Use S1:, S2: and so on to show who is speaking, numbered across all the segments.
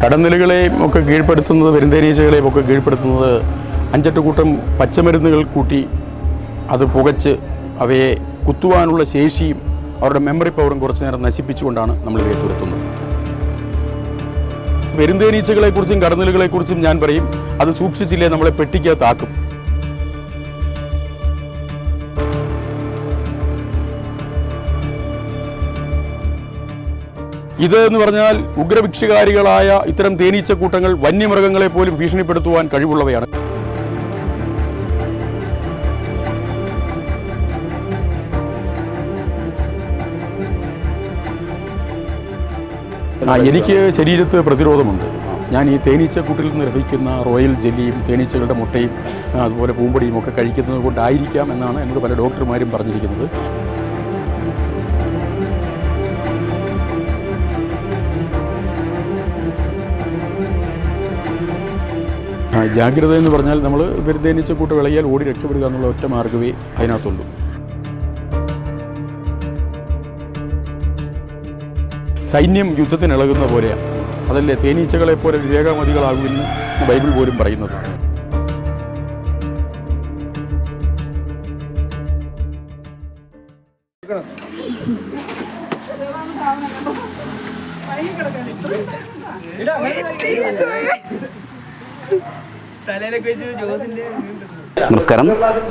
S1: കടന്നലുകളെയും ഒക്കെ കീഴ്പ്പെടുത്തുന്നത്, പെരുന്തേനീച്ചകളെയും ഒക്കെ കീഴ്പ്പെടുത്തുന്നത് അഞ്ചെട്ടുകൂട്ടം പച്ചമരുന്നുകൾ കൂട്ടി അത് പുകച്ച് അവയെ കുത്തുവാനുള്ള ശേഷിയും അവരുടെ മെമ്മറി പവറും കുറച്ചു നേരം നശിപ്പിച്ചുകൊണ്ടാണ് നമ്മളിവയെ തുരത്തുന്നത്. പെരുന്തേനീച്ചകളെക്കുറിച്ചും കടന്നലുകളെക്കുറിച്ചും ഞാൻ പറയും, അത് സൂക്ഷിച്ചില്ലേ നമ്മളെ പെട്ടിക്കകത്താക്കും. ഇത് എന്ന് പറഞ്ഞാൽ ഉഗ്രഭിക്ഷകാരികളായ ഇത്തരം തേനീച്ചക്കൂട്ടങ്ങൾ വന്യമൃഗങ്ങളെ പോലും ഭീഷണിപ്പെടുത്തുവാൻ കഴിവുള്ളവയാണ്. എനിക്ക് ശരീരത്ത് പ്രതിരോധമുണ്ട്. ഞാൻ ഈ തേനീച്ചക്കൂട്ടിൽ നിന്ന് ലഭിക്കുന്ന റോയൽ ജെല്ലിയും തേനീച്ചകളുടെ മുട്ടയും അതുപോലെ പൂമ്പൊടിയും ഒക്കെ കഴിക്കുന്നത് കൊണ്ടായിരിക്കാം എന്നാണ് എന്നോട് പല ഡോക്ടർമാരും പറഞ്ഞിരിക്കുന്നത്. ജാഗ്രത എന്ന് പറഞ്ഞാൽ നമ്മൾ പെരുന്തേനീച്ചക്കൂട്ട് വിളയാൽ ഓടി രക്ഷപ്പെടുക എന്നുള്ള ഒറ്റ മാർഗ്ഗമേ അതിനകത്തുള്ളൂ. സൈന്യം യുദ്ധത്തിനിളകുന്ന പോലെയാണ്. അതല്ലേ തേനീച്ചകളെ പോലെ വിവേകമതികളാകുമെന്ന് ബൈബിൾ പോലും പറയുന്നത്.
S2: നമസ്കാരം.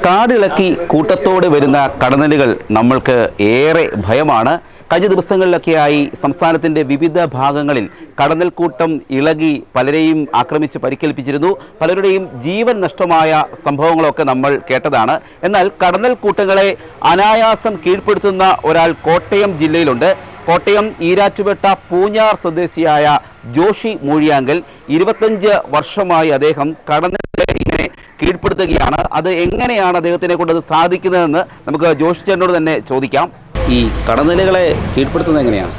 S2: കാടിളക്കി കൂട്ടത്തോടെ വരുന്ന കടന്നലുകൾ നമ്മൾക്ക് ഏറെ ഭയമാണ്. കഴിഞ്ഞ ദിവസങ്ങളിലൊക്കെയായി സംസ്ഥാനത്തിൻ്റെ വിവിധ ഭാഗങ്ങളിൽ കടന്നൽക്കൂട്ടം ഇളകി പലരെയും ആക്രമിച്ച് പരിക്കേൽപ്പിച്ചിരുന്നു. പലരുടെയും ജീവൻ നഷ്ടമായ സംഭവങ്ങളൊക്കെ നമ്മൾ കേട്ടതാണ്. എന്നാൽ കടന്നൽക്കൂട്ടങ്ങളെ അനായാസം കീഴ്പ്പെടുത്തുന്ന ഒരാൾ കോട്ടയം ജില്ലയിലുണ്ട്. കോട്ടയം ഈരാറ്റുപേട്ട പൂഞ്ഞാർ സ്വദേശിയായ ജോഷി മൂഴിയാങ്കൽ. 25 വർഷമായി അദ്ദേഹം കടന്നലുകളെ ഇങ്ങനെ കീഴ്പ്പെടുത്തുകയാണ്. അത് എങ്ങനെയാണ് അദ്ദേഹത്തിനെ കൊണ്ട് അത് സാധിക്കുന്നതെന്ന് നമുക്ക് ജോഷി ചേട്ടനോട് തന്നെ ചോദിക്കാം. ഈ കടന്നലുകളെ കീഴ്പ്പെടുത്തുന്നത് എങ്ങനെയാണ്?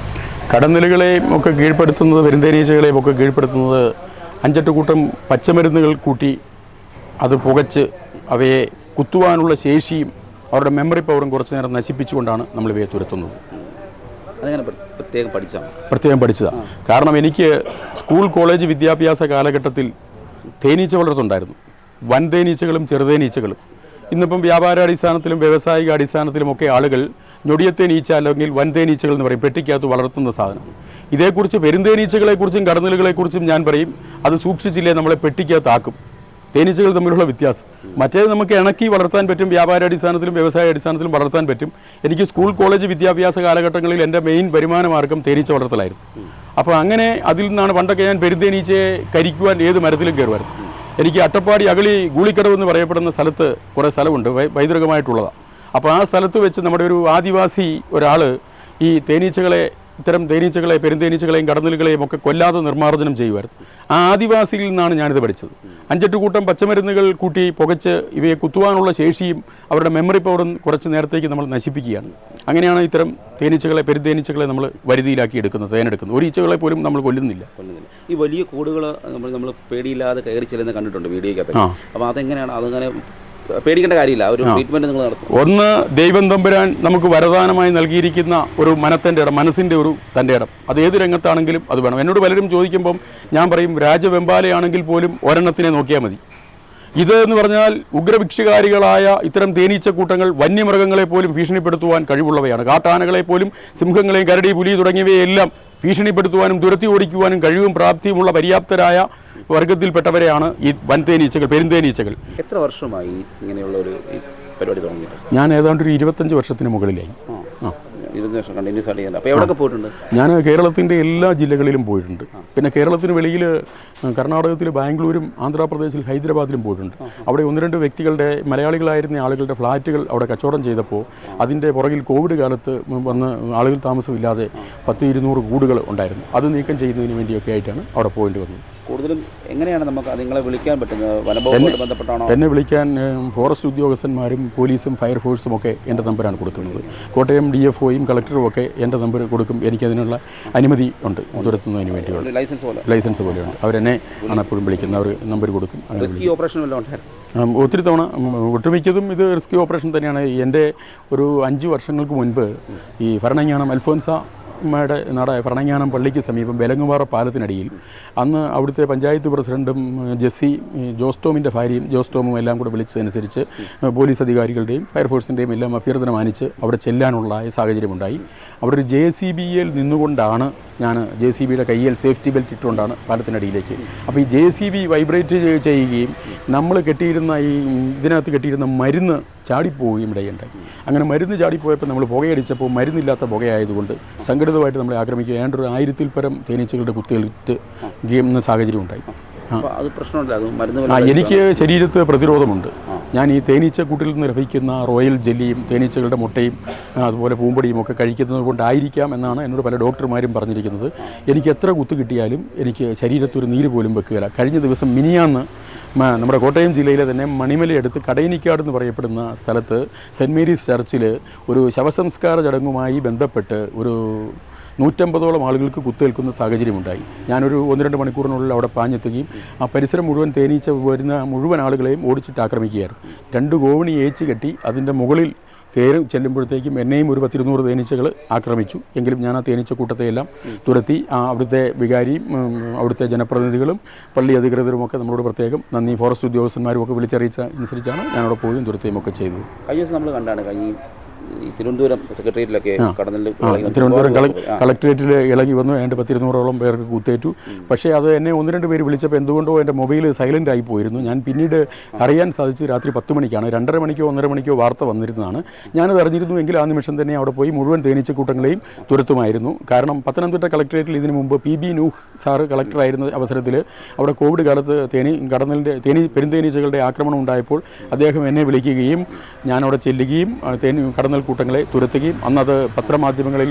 S1: കടന്നലുകളെയും ഒക്കെ കീഴ്പ്പെടുത്തുന്നത്, പെരുന്തേനീച്ചകളെയും ഒക്കെ കീഴ്പ്പെടുത്തുന്നത് അഞ്ചെട്ടുകൂട്ടം പച്ചമരുന്നുകൾ കൂട്ടി അത് പുകച്ച് അവയെ കുത്തുവാനുള്ള ശേഷിയും അവരുടെ മെമ്മറി പവറും കുറച്ചു നേരം നശിപ്പിച്ചുകൊണ്ടാണ് നമ്മളിവയെ തുരത്തുന്നത്.
S2: അതങ്ങനെ പ്രത്യേകം
S1: പഠിച്ചതാണ്. കാരണം എനിക്ക് സ്കൂൾ കോളേജ് വിദ്യാഭ്യാസ കാലഘട്ടത്തിൽ തേനീച്ച വളർത്തുണ്ടായിരുന്നു. വൻ തേനീച്ചകളും ചെറുതേനീച്ചകളും. ഇന്നിപ്പം വ്യാപാരാടിസ്ഥാനത്തിലും വ്യാവസായിക അടിസ്ഥാനത്തിലുമൊക്കെ ആളുകൾ ഞൊടിയത്തേനീച്ച അല്ലെങ്കിൽ വൻതേനീച്ചകൾ എന്ന് പറയും, പെട്ടിക്കകത്ത് വളർത്തുന്ന സാധനം. ഇതേക്കുറിച്ച് പെരുന്തേനീച്ചകളെക്കുറിച്ചും കടന്നലുകളെക്കുറിച്ചും ഞാൻ പറയും, അത് സൂക്ഷിച്ചില്ലേ നമ്മളെ പെട്ടിക്കകത്താക്കും. തേനീച്ചകൾ തമ്മിലുള്ള വ്യത്യാസം. മറ്റേത് നമുക്ക് ഇണക്കി വളർത്താൻ പറ്റും, വ്യാപാരാടിസ്ഥാനത്തിലും വ്യവസായ അടിസ്ഥാനത്തിലും വളർത്താൻ പറ്റും. എനിക്ക് സ്കൂൾ കോളേജ് വിദ്യാഭ്യാസ കാലഘട്ടങ്ങളിൽ എൻ്റെ മെയിൻ വരുമാന മാർഗ്ഗം തേനീച്ച വളർത്തലായിരുന്നു. അപ്പോൾ അങ്ങനെ അതിൽ നിന്നാണ് പണ്ടൊക്കെ ഞാൻ പെരുന്തേനീച്ചയെ കരിക്കുവാൻ ഏത് മരത്തിലും കയറുമായിരുന്നു. എനിക്ക് അട്ടപ്പാടി അഗളി ഗൂളിക്കടവ് എന്ന് പറയപ്പെടുന്ന സ്ഥലത്ത് കുറേ സ്ഥലമുണ്ട്, പൈതൃകമായിട്ടുള്ളതാണ്. അപ്പോൾ ആ സ്ഥലത്ത് വെച്ച് നമ്മുടെ ഒരു ആദിവാസി ഒരാൾ ഈ തേനീച്ചകളെ, ഇത്തരം തേനീച്ചകളെ, പെരുന്തേനീച്ചകളെയും കടന്നലുകളെയും ഒക്കെ കൊല്ലാതെ നിർമ്മാർജ്ജനം ചെയ്യുമായിരുന്നു. ആ ആദിവാസിയിൽ നിന്നാണ് ഞാനിത് പഠിച്ചത്. അഞ്ചെട്ടുകൂട്ടം പച്ചമരുന്നുകൾ കൂട്ടി പുകച്ച് ഇവയെ കുത്തുവാനുള്ള ശേഷിയും അവരുടെ മെമ്മറി പവറും കുറച്ച് നേരത്തേക്ക് നമ്മൾ നശിപ്പിക്കുകയാണ്. അങ്ങനെയാണ് ഇത്തരം തേനീച്ചകളെ, പെരുന്തേനീച്ചകളെ നമ്മൾ വരുതിയിലാക്കി എടുക്കുന്നത്, തേനെടുക്കുന്നത്. ഒരു ഈച്ചകളെ പോലും നമ്മൾ കൊല്ലുന്നില്ല.
S2: ഈ വലിയ കൂടുകൾ നമ്മൾ പേടിയില്ലാതെ കയറി ചെല്ലുന്ന കണ്ടിട്ടുണ്ട് വീഡിയോയ്ക്കകത്ത്. അപ്പോൾ അതെങ്ങനെയാണ്? അതങ്ങനെ പേടിക്കേണ്ട കാര്യമില്ല, ഒരു ട്രീറ്റ്മെന്റ് നിങ്ങൾ നടത്തും.
S1: ഒന്ന്, ദൈവം തമ്പുരാൻ നമുക്ക് വരദാനമായി നൽകിയിരിക്കുന്ന ഒരു മനത്തിൻ്റെ ഇടം, മനസ്സിൻ്റെ ഒരു തൻ്റെ ഇടം. അത് ഏത് രംഗത്താണെങ്കിലും അത് വേണം. എന്നോട് പലരും ചോദിക്കുമ്പം ഞാൻ പറയും, രാജവെമ്പാലയാണെങ്കിൽ പോലും ഒരെണ്ണത്തിനെ നോക്കിയാൽ മതി. ഇത് എന്ന് പറഞ്ഞാൽ ഉഗ്രഭിക്ഷകാരികളായ ഇത്തരം തേനീച്ചക്കൂട്ടങ്ങൾ വന്യമൃഗങ്ങളെ പോലും ഭീഷണിപ്പെടുത്തുവാൻ കഴിവുള്ളവയാണ്. കാട്ടാനകളെ പോലും, സിംഹങ്ങളെയും കരടി, പുലി തുടങ്ങിയവയെല്ലാം ഭീഷണിപ്പെടുത്തുവാനും തുരത്തി ഓടിക്കുവാനും കഴിവും പ്രാപ്തിയുമുള്ള പര്യാപ്തരായ വർഗത്തിൽപ്പെട്ടവരെയാണ് ഈ വൻതേനീച്ചകൾ, പെരുന്തേനീച്ചകൾ.
S2: എത്ര വർഷമായി ഇങ്ങനെയുള്ള ഒരു പരിപാടി തുടങ്ങിയിട്ട്?
S1: ഞാൻ ഏതാണ്ട് ഒരു 25 വർഷത്തിന് മുകളിലായി.
S2: 20 വർഷം കണ്ടിന്യൂസ് ആയിട്ട്. അപ്പോൾ എവിടെയൊക്കെ പോയിട്ടുണ്ട്?
S1: ഞാൻ കേരളത്തിൻ്റെ എല്ലാ ജില്ലകളിലും പോയിട്ടുണ്ട്. പിന്നെ കേരളത്തിന് വെളിയിൽ കർണാടകത്തിൽ ബാംഗ്ലൂരും ആന്ധ്രാപ്രദേശിൽ ഹൈദരാബാദിലും പോയിട്ടുണ്ട്. അവിടെ 1-2 വ്യക്തികളുടെ, മലയാളികളായിരുന്ന ആളുകളുടെ ഫ്ലാറ്റുകൾ അവിടെ കച്ചവടം ചെയ്തപ്പോൾ അതിൻ്റെ പുറകിൽ കോവിഡ് കാലത്ത് വന്ന് ആളുകൾ താമസമില്ലാതെ 10-200 കൂടുകൾ ഉണ്ടായിരുന്നു. അത് നീക്കം ചെയ്യുന്നതിന് വേണ്ടിയൊക്കെ ആയിട്ടാണ് അവിടെ പോയിട്ട് വന്നത്.
S2: കൂടുതലും എങ്ങനെയാണ് നമുക്ക് നിങ്ങളെ വിളിക്കാൻ പറ്റുന്നത്? വനംവകുപ്പുമായി ബന്ധപ്പെട്ടാണോ?
S1: എന്നെ വിളിക്കാൻ ഫോറസ്റ്റ് ഉദ്യോഗസ്ഥന്മാരും പോലീസും ഫയർഫോഴ്സും ഒക്കെ എൻ്റെ നമ്പറാണ് കൊടുക്കുന്നത്. കോട്ടയം DFOയും കളക്ടറും ഒക്കെ എൻ്റെ നമ്പർ കൊടുക്കും. എനിക്കതിനുള്ള അനുമതി ഉണ്ട് തുരത്തുന്നതിന് വേണ്ടിയുള്ള ലൈസൻസ് പോലെയുണ്ട്. അവരെന്നെ ആണ് എപ്പോഴും വിളിക്കുന്നത്. അവർ നമ്പർ കൊടുക്കും. ഒത്തിരി തവണ, ഒട്ടുമിക്കതും ഇത് റിസ്കി ഓപ്പറേഷൻ തന്നെയാണ്. എൻ്റെ ഒരു 5 വർഷങ്ങൾക്ക് മുൻപ് ഈ ഭരണങ്ങാനം അൽഫോൻസ അമ്മയുടെ നാടായ ഭരണങ്ങാനം പള്ളിക്ക് സമീപം ബെലങ്ങുപാറ പാലത്തിനടിയിൽ അന്ന് അവിടുത്തെ പഞ്ചായത്ത് പ്രസിഡൻറ്റും ജോസ് ടോമിൻ്റെ ഭാര്യയും ജോസ് ടോമും എല്ലാം കൂടെ വിളിച്ചതനുസരിച്ച് പോലീസ് അധികാരികളുടെയും ഫയർഫോഴ്സിൻ്റെയും എല്ലാം അഭ്യർത്ഥന മാനിച്ച് അവിടെ ചെല്ലാനുള്ള സാഹചര്യമുണ്ടായി. അവിടെ ഒരു JCBയിൽ നിന്നുകൊണ്ടാണ് ഞാൻ JCBയുടെ കയ്യിൽ സേഫ്റ്റി ബെൽറ്റ് ഇട്ടുകൊണ്ടാണ് പാലത്തിനടിയിലേക്ക്. അപ്പോൾ ഈ JCB വൈബ്രേറ്റ് ചെയ്യുകയും നമ്മൾ കെട്ടിയിരുന്ന ഇതിനകത്ത് കെട്ടിയിരുന്ന മരുന്ന് ചാടിപ്പോവുകയും ഇടയുണ്ടായി. അങ്ങനെ മരുന്ന് ചാടിപ്പോയപ്പോൾ നമ്മൾ പുകയടിച്ചപ്പോൾ മരുന്നില്ലാത്ത പുകയായതുകൊണ്ട് സംഘടിതമായിട്ട് നമ്മളെ ആക്രമിക്കുക. ഏതാണ്ട് 1000-ൽ പരം തേനീച്ചകളുടെ കുത്തിയേറ്റ് ചെയ്യുന്ന സാഹചര്യം ഉണ്ടായി. എനിക്ക് ശരീരത്ത് പ്രതിരോധമുണ്ട്. ഞാൻ ഈ തേനീച്ചക്കൂട്ടിൽ നിന്ന് ലഭിക്കുന്ന റോയൽ ജെല്ലിയും തേനീച്ചകളുടെ മുട്ടയും അതുപോലെ പൂമ്പൊടിയും ഒക്കെ കഴിക്കുന്നത് കൊണ്ടായിരിക്കാം എന്നാണ് എന്നോട് പല ഡോക്ടർമാരും പറഞ്ഞിരിക്കുന്നത്. എനിക്ക് എത്ര കുത്ത് കിട്ടിയാലും എനിക്ക് ശരീരത്തൊരു നീര് പോലും വെക്കുകയില്ല. കഴിഞ്ഞ ദിവസം മിനിയാന്ന് നമ്മുടെ കോട്ടയം ജില്ലയിലെ തന്നെ മണിമലയടുത്ത് കടയനിക്കാട് എന്ന് പറയപ്പെടുന്ന സ്ഥലത്ത് സെൻറ്റ് മേരീസ് ചർച്ചിൽ ഒരു ശവസംസ്കാര ചടങ്ങുമായി ബന്ധപ്പെട്ട് ഒരു 150ഓളം ആളുകൾക്ക് കുത്തേൽക്കുന്ന സാഹചര്യമുണ്ടായി. ഞാനൊരു 1-2 മണിക്കൂറിനുള്ളിൽ അവിടെ പാഞ്ഞെത്തുകയും ആ പരിസരം മുഴുവൻ തേനീച്ച വരുന്ന മുഴുവൻ ആളുകളെയും ഓടിച്ചിട്ട് ആക്രമിക്കുകയായിരുന്നു. 2 ഗോവണി ഏച്ച് കെട്ടി അതിൻ്റെ മുകളിൽ കയറി ചെല്ലുമ്പോഴത്തേക്കും എന്നെയും ഒരു 10-200 തേനീച്ചകൾ ആക്രമിച്ചു. എങ്കിലും ഞാൻ ആ തേനീച്ചക്കൂട്ടത്തെയെല്ലാം തുരത്തി. അവിടുത്തെ വികാരിയും അവിടുത്തെ ജനപ്രതിനിധികളും പള്ളി അധികൃതരുമൊക്കെ നമ്മളോട് പ്രത്യേകം നന്ദി, ഫോറസ്റ്റ് ഉദ്യോഗസ്ഥന്മാരും ഒക്കെ വിളിച്ചറിയിച്ച അനുസരിച്ചാണ് ഞാനവിടെ പോവുകയും തുരത്തുകയും ഒക്കെ ചെയ്തത്.
S2: കഴിഞ്ഞ ദിവസം നമ്മൾ കണ്ടാണ് തിരുവനന്തപുരം സെക്രട്ടേറിയറ്റിലൊക്കെ
S1: തിരുവനന്തപുരം കളക്ടറേറ്റിൽ ഇളകി വന്നു. ഏതാണ്ട് 10-200ഓളം പേർക്ക് കുത്തേറ്റു. പക്ഷേ അത് എന്നെ 1-2 പേര് വിളിച്ചപ്പോൾ എന്തുകൊണ്ടോ എൻ്റെ മൊബൈൽ സൈലൻ്റ് ആയി പോയിരുന്നു. ഞാൻ പിന്നീട് അറിയാൻ സാധിച്ചു രാത്രി 10 മണിക്കാണ്. 2:30 മണിക്കോ 1:30 മണിക്കോ വാർത്ത വന്നിരുന്നതാണ്. ഞാനത് അറിഞ്ഞിരുന്നുവെങ്കിൽ ആ നിമിഷം തന്നെ അവിടെ പോയി മുഴുവൻ തേനീച്ചക്കൂട്ടങ്ങളെയും തുരത്തുമായിരുന്നു. കാരണം പത്തനംതിട്ട കളക്ടറേറ്റിൽ ഇതിനു മുമ്പ് PB നൂഹ് സാറ് കളക്ടറായിരുന്ന അവസരത്തിൽ അവിടെ കോവിഡ് കാലത്ത് പെരുന്തേനീച്ചകളുടെ ആക്രമണം ഉണ്ടായപ്പോൾ അദ്ദേഹം എന്നെ വിളിക്കുകയും ഞാനവിടെ ചെല്ലുകയും കടന്നൽ കൂട്ടങ്ങളെ തുരത്തുകയും അന്നത് പത്രമാധ്യമങ്ങളിൽ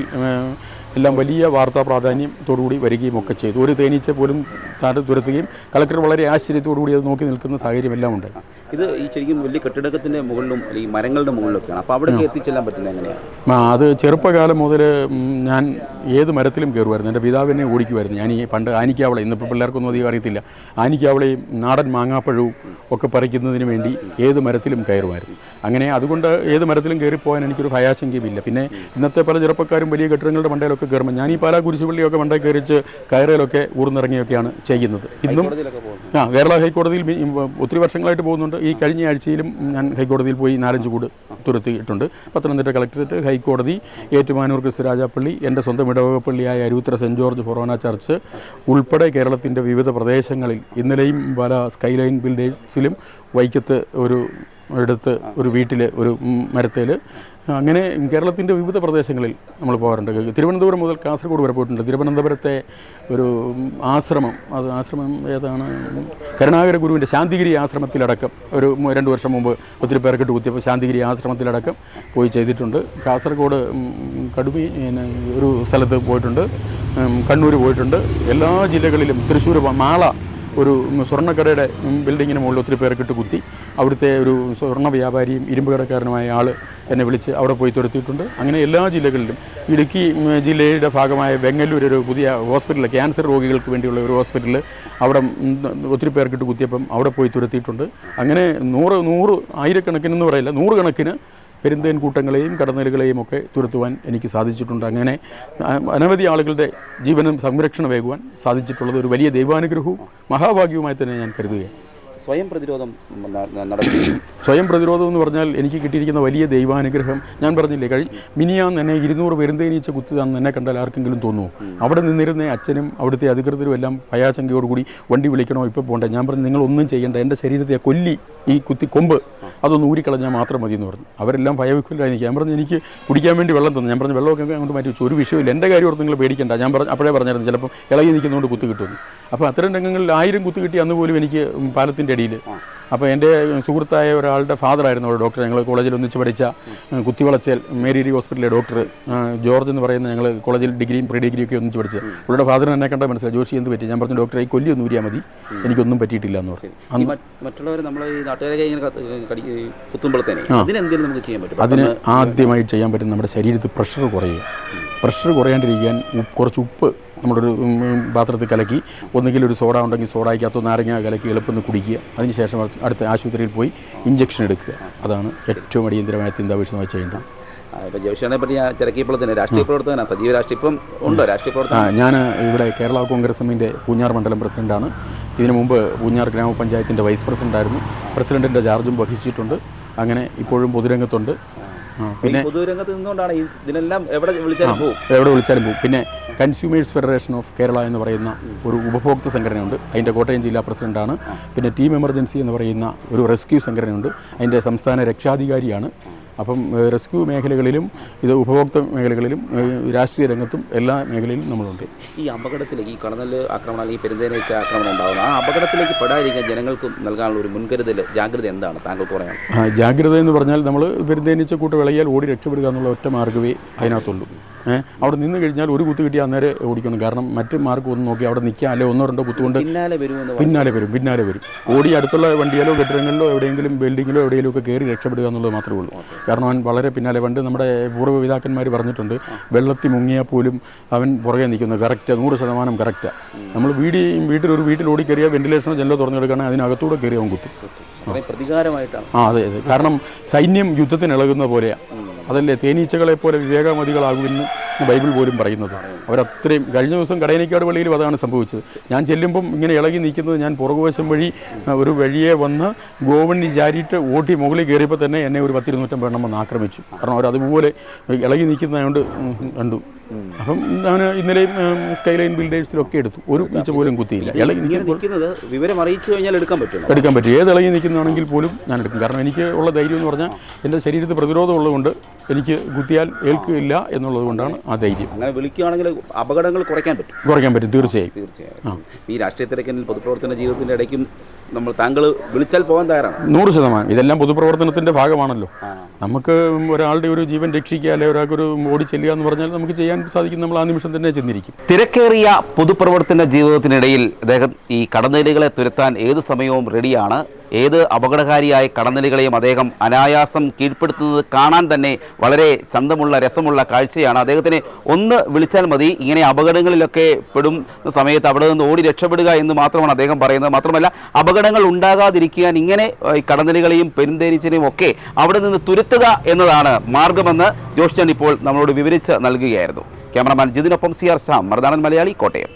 S1: എല്ലാം വലിയ വാർത്താ പ്രാധാന്യത്തോടുകൂടി വരികയും ഒക്കെ ചെയ്തു. ഒരു തേനീച്ച പോലും താൻ തുരത്തുകയും കളക്ടർ വളരെ ആശ്ചര്യത്തോടുകൂടി അത് നോക്കി നിൽക്കുന്ന സാഹചര്യമെല്ലാം ഉണ്ട്.
S2: ഇത് ഈ ശരിക്കും വലിയ കെട്ടിടത്തിൻ്റെ മുകളിലും അല്ലെങ്കിൽ മരങ്ങളുടെ മുകളിലൊക്കെയാണ്. അപ്പോൾ അവിടെ എത്തിച്ചെല്ലാൻ പറ്റില്ല എങ്ങനെയാണ്?
S1: അത് ചെറുപ്പകാലം മുതൽ ഞാൻ ഏത് മരത്തിലും കയറുമായിരുന്നു. എൻ്റെ പിതാവ് എന്നെ ഓടിക്കുമായിരുന്നു. ഞാൻ ഈ പണ്ട് ആനിക്കാവള, ഇന്നിപ്പോൾ പിള്ളേർക്കൊന്നും അധികം അറിയത്തില്ല, ആനിക്കാവളയും നാടൻ മാങ്ങാപ്പഴവും ഒക്കെ പറിക്കുന്നതിന് വേണ്ടി ഏത് മരത്തിലും കയറുമായിരുന്നു. അങ്ങനെ അതുകൊണ്ട് ഏത് മരത്തിലും കയറിപ്പോകാൻ എനിക്കൊരു ഭയാശങ്കയുമില്ല. പിന്നെ ഇന്നത്തെ പല ചെറുപ്പക്കാരും വലിയ കെട്ടിടങ്ങളുടെ മണ്ടയിലൊക്കെ കയറുമ്പോൾ ഞാൻ ഈ പാലാ കുരിശുപള്ളിയൊക്കെ മണ്ടയിൽ കയറിച്ച് കയറയിലൊക്കെ ഊർന്നിറങ്ങിയൊക്കെയാണ് ചെയ്യുന്നത്. ഇന്നും കേരള ഹൈക്കോടതിയിൽ ഒത്തിരി വർഷങ്ങളായിട്ട് പോകുന്നുണ്ട്. ഈ കഴിഞ്ഞ ആഴ്ചയിലും ഞാൻ ഹൈക്കോടതിയിൽ പോയി 4-5 കൂട് തുരത്തിയിട്ടുണ്ട്. പത്തനംതിട്ട കളക്ടറേറ്റ്, ഹൈക്കോടതി, ഏറ്റുമാനൂർ ക്രിസ്തുരാജാപ്പള്ളി, എൻ്റെ സ്വന്തം ഇടവകപ്പള്ളിയായ Aruvithura Saint George Forane Church ഉൾപ്പെടെ കേരളത്തിൻ്റെ വിവിധ പ്രദേശങ്ങളിൽ ഇന്നലെയും പല സ്കൈലൈൻ ബിൽഡേഴ്സിലും വൈക്കത്ത് ഒരു വീട്ടിൽ ഒരു മരത്തിൽ അങ്ങനെ കേരളത്തിൻ്റെ വിവിധ പ്രദേശങ്ങളിൽ നമ്മൾ പോകാറുണ്ട്. തിരുവനന്തപുരം മുതൽ കാസർഗോഡ് വരെ പോയിട്ടുണ്ട്. തിരുവനന്തപുരത്തെ ഒരു ആശ്രമം ഏതാണ്, കരുണാകര ഗുരുവിൻ്റെ ശാന്തിഗിരി ആശ്രമത്തിലടക്കം ഒരു 2 വർഷം മുമ്പ് ഒത്തിരി പേർക്കിട്ട് കുത്തിയപ്പോൾ ശാന്തിഗിരി ആശ്രമത്തിലടക്കം പോയി ചെയ്തിട്ടുണ്ട്. കാസർഗോഡ് കടുവി ഒരു സ്ഥലത്ത് പോയിട്ടുണ്ട്, കണ്ണൂർ പോയിട്ടുണ്ട്. എല്ലാ ജില്ലകളിലും തൃശ്ശൂർ മാള ഒരു സ്വർണ്ണക്കടയുടെ ബിൽഡിങ്ങിന് മുകളിൽ ഒത്തിരി പേർക്കിട്ട് കുത്തി. അവിടുത്തെ ഒരു സ്വർണ്ണ വ്യാപാരിയും ഇരുമ്പ് കടക്കാരനുമായ ആൾ എന്നെ വിളിച്ച് അവിടെ പോയി തുരത്തിയിട്ടുണ്ട്. അങ്ങനെ എല്ലാ ജില്ലകളിലും. ഇടുക്കി ജില്ലയുടെ ഭാഗമായ വെങ്ങല്ലൂർ ഒരു പുതിയ ഹോസ്പിറ്റൽ, ക്യാൻസർ രോഗികൾക്ക് വേണ്ടിയുള്ള ഒരു ഹോസ്പിറ്റൽ, അവിടെ ഒത്തിരി പേർക്കിട്ട് കുത്തിയപ്പം അവിടെ പോയി തുരത്തിയിട്ടുണ്ട്. അങ്ങനെ 100 ആയിരക്കണക്കിനെന്ന് പറയില്ല, 100 കണക്കിന് പെരുന്തേൻ കൂട്ടങ്ങളെയും കടന്നലുകളെയും ഒക്കെ തുരത്തുവാൻ എനിക്ക് സാധിച്ചിട്ടുണ്ട്. അങ്ങനെ അനവധി ആളുകളുടെ ജീവനും സംരക്ഷണമേകുവാൻ സാധിച്ചിട്ടുള്ളത് ഒരു വലിയ ദൈവാനുഗ്രഹവും മഹാഭാഗ്യവുമായി തന്നെ ഞാൻ കരുതുകയാണ്.
S2: സ്വയം പ്രതിരോധം
S1: എന്ന് പറഞ്ഞാൽ എനിക്ക് കിട്ടിയിരിക്കുന്ന വലിയ ദൈവാനുഗ്രഹം ഞാൻ പറഞ്ഞില്ലേ, മിനിയാന്ന് എന്നെ 200 പെരുന്തേനീച്ച കുത്തിയതാണെന്ന് എന്നെ കണ്ടാൽ ആർക്കെങ്കിലും തോന്നുമോ? അവിടെ നിന്നിരുന്ന അച്ഛനും അവിടുത്തെ അധികൃതരും എല്ലാം ഭയാശങ്കയോടുകൂടി വണ്ടി വിളിക്കണോ, ഇപ്പോൾ പോകണ്ടേ? ഞാൻ പറഞ്ഞു, നിങ്ങളൊന്നും ചെയ്യേണ്ട, എൻ്റെ ശരീരത്തെ കൊല്ലി ഈ കൊമ്പ് അതൊന്ന് ഊരിക്കളഞ്ഞാൽ മാത്രം മതി എന്ന് പറഞ്ഞു. അവരെല്ലാം ഭയവിക്കില്ലായി നിൽക്കുക. ഞാൻ പറഞ്ഞു, എനിക്ക് കുടിക്കാൻ വേണ്ടി വെള്ളം തന്നു. ഞാൻ പറഞ്ഞു, വെള്ളമൊക്കെ അങ്ങോട്ട് മാറ്റി വെച്ചു, ഒരു വിഷയമില്ല, എൻ്റെ കാര്യം ഓർത്ത് നിങ്ങൾ പേടിക്കേണ്ട. ഞാൻ അപ്പോഴേ പറഞ്ഞായിരുന്നു ചിലപ്പോൾ ഇളകി നിൽക്കുന്നതുകൊണ്ട് കുത്ത് കിട്ടുമെന്ന്. അപ്പോൾ അത്തരം രംഗങ്ങളിൽ 1000 കുത്ത് കിട്ടി അന്ന് പോലും എനിക്ക് പാലത്തിൻ്റെ അടിയിൽ. അപ്പോൾ എൻ്റെ സുഹൃത്തായ ഒരാളുടെ ഫാദറായിരുന്നു ഒരു ഡോക്ടർ, ഞങ്ങൾ കോളേജിൽ ഒന്നിച്ച് പഠിച്ച കുത്തിവളച്ചൽ മേരി ഹോസ്പിറ്റലിലെ ഡോക്ടർ ജോർജ് എന്ന് പറയുന്ന, ഞങ്ങൾ കോളേജിൽ ഡിഗ്രിയും പ്രീ ഡിഗ്രിയൊക്കെ ഒന്നിച്ച് പഠിച്ചത്. അവരുടെ ഫാദറിന് എന്നെ കണ്ടാൽ മനസ്സിലായി, ജോഷി എന്ത് പറ്റി? ഞാൻ പറഞ്ഞു, ഡോക്ടറെ ഈ കൊല്ലി ഒന്ന് ഊരിയാൽ മതി, എനിക്കൊന്നും പറ്റിയിട്ടില്ല എന്ന് പറഞ്ഞു.
S2: മറ്റുള്ളവർ നമ്മൾ ഈ നാട്ടുകാരെ കുത്തുമ്പോഴത്തേനെ നമുക്ക് ചെയ്യാൻ പറ്റും?
S1: അതിന് ആദ്യമായി ചെയ്യാൻ പറ്റും നമ്മുടെ ശരീരത്തിൽ പ്രഷർ കുറയുക. പ്രഷർ കുറയാണ്ടിരിക്കാൻ കുറച്ച് ഉപ്പ് നമ്മുടെ ഒരു പാത്രത്തിൽ കലക്കി, ഒന്നുകിൽ ഒരു സോഡ ഉണ്ടെങ്കിൽ സോഡയ്ക്കകത്തോ നാരങ്ങ കലക്കി എളുപ്പം കുടിക്കുക. അതിനുശേഷം അടുത്ത ആശുപത്രിയിൽ പോയി ഇഞ്ചക്ഷൻ എടുക്കുക. അതാണ് ഏറ്റവും അടിയന്തരമായ ചിന്താവിഷയമായി ചെയ്യേണ്ടത്.
S2: ഇപ്പം ജോഷിനെ പറ്റി ഞാൻ തിരക്കിയപ്പോൾ തന്നെ രാഷ്ട്രീയ പ്രവർത്തകനാണ്, സജീവ രാഷ്ട്രീയം ഉണ്ടോ? രാഷ്ട്രീയ പ്രവർത്തനം
S1: ഞാൻ ഇവിടെ കേരള കോൺഗ്രസ് എമ്മിൻ്റെ പൂഞ്ഞാർ മണ്ഡലം പ്രസിഡൻ്റാണ്. ഇതിനു മുമ്പ് പൂഞ്ഞാർ ഗ്രാമപഞ്ചായത്തിൻ്റെ വൈസ് പ്രസിഡൻ്റായിരുന്നു. പ്രസിഡൻറ്റിൻ്റെ ചാർജും വഹിച്ചിട്ടുണ്ട്. അങ്ങനെ ഇപ്പോഴും പൊതുരംഗത്തുണ്ട്. പിന്നെ
S2: പൊതുരംഗത്ത് നിന്നുകൊണ്ടാണ് ഇതിനെല്ലാം എവിടെ വിളിച്ചാലും
S1: പോകും. പിന്നെ കൺസ്യൂമേഴ്സ് ഫെഡറേഷൻ ഓഫ് കേരള എന്ന് പറയുന്ന ഒരു ഉപഭോക്തൃ സംഘടനയുണ്ട്. അതിൻ്റെ കോട്ടയം ജില്ലാ പ്രസിഡൻ്റാണ്. പിന്നെ ടീം എമർജൻസി എന്ന് പറയുന്ന ഒരു റെസ്ക്യൂ സംഘടനയുണ്ട്. അതിൻ്റെ സംസ്ഥാന രക്ഷാധികാരിയാണ്. അപ്പം റെസ്ക്യൂ മേഖലകളിലും ഇത് ഉപഭോക്തൃ മേഖലകളിലും രാഷ്ട്രീയ രംഗത്തും എല്ലാ മേഖലയിലും നമ്മളുണ്ട്.
S2: ഈ അപകടത്തിലേക്ക്, ഈ കടന്നൽ ആക്രമണം അല്ലെങ്കിൽ പെരുന്തേനീച്ച ആക്രമണം ഉണ്ടാകുന്ന ആ അപകടത്തിലേക്ക് പെടാതിരിക്കാൻ ജനങ്ങൾക്ക് നൽകാനുള്ള ഒരു മുൻകരുതൽ, ജാഗ്രത എന്താണ് താങ്കൾക്ക് പറയാം?
S1: ജാഗ്രത എന്ന് പറഞ്ഞാൽ നമ്മൾ പെരുന്തേനീച്ച കൂട്ട് വിളയാൽ ഓടി രക്ഷപ്പെടുക എന്നുള്ള ഒറ്റ മാർഗ്ഗമേ അതിനകത്തുള്ളൂ. അവിടെ നിന്ന് കഴിഞ്ഞാൽ ഒരു കുത്ത് കിട്ടിയാൽ അന്നേരം ഓടിക്കണം. കാരണം മറ്റ് മാർഗ്ഗം ഒന്നും നോക്കി അവിടെ നിൽക്കുക, അല്ലെങ്കിൽ ഒന്നോ രണ്ടോ കുത്തുകൊണ്ട് പിന്നാലെ വരും. ഓടി അടുത്തുള്ള വണ്ടിയിലോ കെട്ടിടങ്ങളിലോ എവിടെയെങ്കിലും ബിൽഡിങ്ങിലോ എവിടെയെങ്കിലും ഒക്കെ കയറി രക്ഷപ്പെടുക എന്നുള്ളത് മാത്രമേ ഉള്ളൂ. കാരണം അവൻ വളരെ പിന്നാലെ, പണ്ട് നമ്മുടെ പൂർവ്വപിതാക്കന്മാർ പറഞ്ഞിട്ടുണ്ട്, വെള്ളത്തിൽ മുങ്ങിയാൽ പോലും അവൻ പുറകെ നിൽക്കുന്നത് കറക്റ്റ് 100% കറക്റ്റാണ്. നമ്മൾ ഒരു വീട്ടിൽ ഓടിക്കയറിയാൽ വെന്റിലേഷനോ ജനലോ തുറന്നെടുക്കുകയാണെങ്കിൽ അതിനകത്തൂടെ കയറി അവൻ കുത്തും.
S2: പ്രതികാരമായിട്ടാണ്.
S1: അതെ. കാരണം സൈന്യം യുദ്ധത്തിന് ഇളകുന്ന പോലെയാണ്. അതല്ലേ തേനീച്ചകളെ പോലെ വിവേകമതികളാകുമെന്ന് ബൈബിൾ പോലും പറയുന്നത്. അവരത്രയും. കഴിഞ്ഞ ദിവസം കടയനിക്കാട് പള്ളിയിലും അതാണ് സംഭവിച്ചത്. ഞാൻ ചെല്ലുമ്പം ഇങ്ങനെ ഇളകി നിൽക്കുന്നത്, ഞാൻ പുറകുവശം വഴി ഒരു വഴിയെ വന്ന് ഗോവണി ചാരിയിട്ട് ഓട്ടി മുകളിൽ കയറിയപ്പോൾ തന്നെ എന്നെ ഒരു 10-250 എണ്ണം വന്ന് ആക്രമിച്ചു. കാരണം അവരതുപോലെ ഇളകി നിൽക്കുന്നതുകൊണ്ട് കണ്ടു. അപ്പം ഞാൻ ഇന്നലെയും സ്കൈലൈൻ ബിൽഡേഴ്സിലൊക്കെ എടുത്തു. ഒരു ഈച്ച പോലും കുത്തിയില്ല. ഇളകി
S2: നിൽക്കുന്നത് വിവരം അറിയിച്ചു കഴിഞ്ഞാൽ എടുക്കാൻ പറ്റും.
S1: ഏത് ഇളകി നിൽക്കുന്നതാണെങ്കിൽ പോലും ഞാൻ എടുക്കും. കാരണം എനിക്ക് ഉള്ള ധൈര്യം എന്ന് പറഞ്ഞാൽ എൻ്റെ ശരീരത്തിൽ പ്രതിരോധം ഉള്ളതുകൊണ്ട് എനിക്ക് കുത്തിയാൽ ഏൽക്കില്ല എന്നുള്ളത് കൊണ്ടാണ് ആ ധൈര്യം.
S2: അങ്ങനെ വിളിക്കുകയാണെങ്കിൽ അപകടങ്ങൾ കുറയ്ക്കാൻ പറ്റും.
S1: തീർച്ചയായും.
S2: ഈ രാഷ്ട്രീയ തിരക്കിൽ പൊതുപ്രവർത്തന ജീവിതത്തിൻ്റെ ഇടയ്ക്കും താങ്കൾ വിളിച്ചാൽ പോകാൻ തയ്യാറാണ്?
S1: 100%. ഇതെല്ലാം പൊതുപ്രവർത്തനത്തിൻ്റെ ഭാഗമാണല്ലോ. നമുക്ക് ഒരാളുടെ ഒരു ജീവൻ രക്ഷിക്കുക, അല്ലെങ്കിൽ ഒരാൾക്കൊരു ഓടി ചെല്ലുക എന്ന് പറഞ്ഞാൽ നമുക്ക് ചെയ്യാൻ സാധിക്കും. നമ്മൾ ആ നിമിഷം തന്നെ ചെന്നിരിക്കും.
S2: തിരക്കേറിയ പൊതുപ്രവർത്തന ജീവിതത്തിനിടയിൽ അദ്ദേഹം ഈ കടന്നലുകളെ തുരത്താൻ ഏത് സമയവും റെഡിയാണ്. ഏത് അപകടകാരിയായ കടന്നലുകളെയും അദ്ദേഹം അനായാസം കീഴ്പ്പെടുത്തുന്നത് കാണാൻ തന്നെ വളരെ ചന്തമുള്ള, രസമുള്ള കാഴ്ചയാണ്. അദ്ദേഹത്തിന് ഒന്ന് വിളിച്ചാൽ മതി, ഇങ്ങനെ അപകടങ്ങളിലൊക്കെ പെടുന്ന സമയത്ത് അവിടെ നിന്ന് ഓടി രക്ഷപ്പെടുക എന്ന് മാത്രമാണ് അദ്ദേഹം പറയുന്നത്. മാത്രമല്ല, അപകടങ്ങൾ ഉണ്ടാകാതിരിക്കാൻ ഇങ്ങനെ കടന്നലുകളെയും പെരുന്തേനീച്ചനെയും ഒക്കെ അവിടെ നിന്ന് തുരത്തുക എന്നതാണ് മാർഗമെന്ന് ജോഷ്ചൻ ഇപ്പോൾ നമ്മളോട് വിവരിച്ച് നൽകുകയായിരുന്നു. Cameraman ജിതിനൊപ്പം CR Shyam, Marunadan Malayali, Kottayam.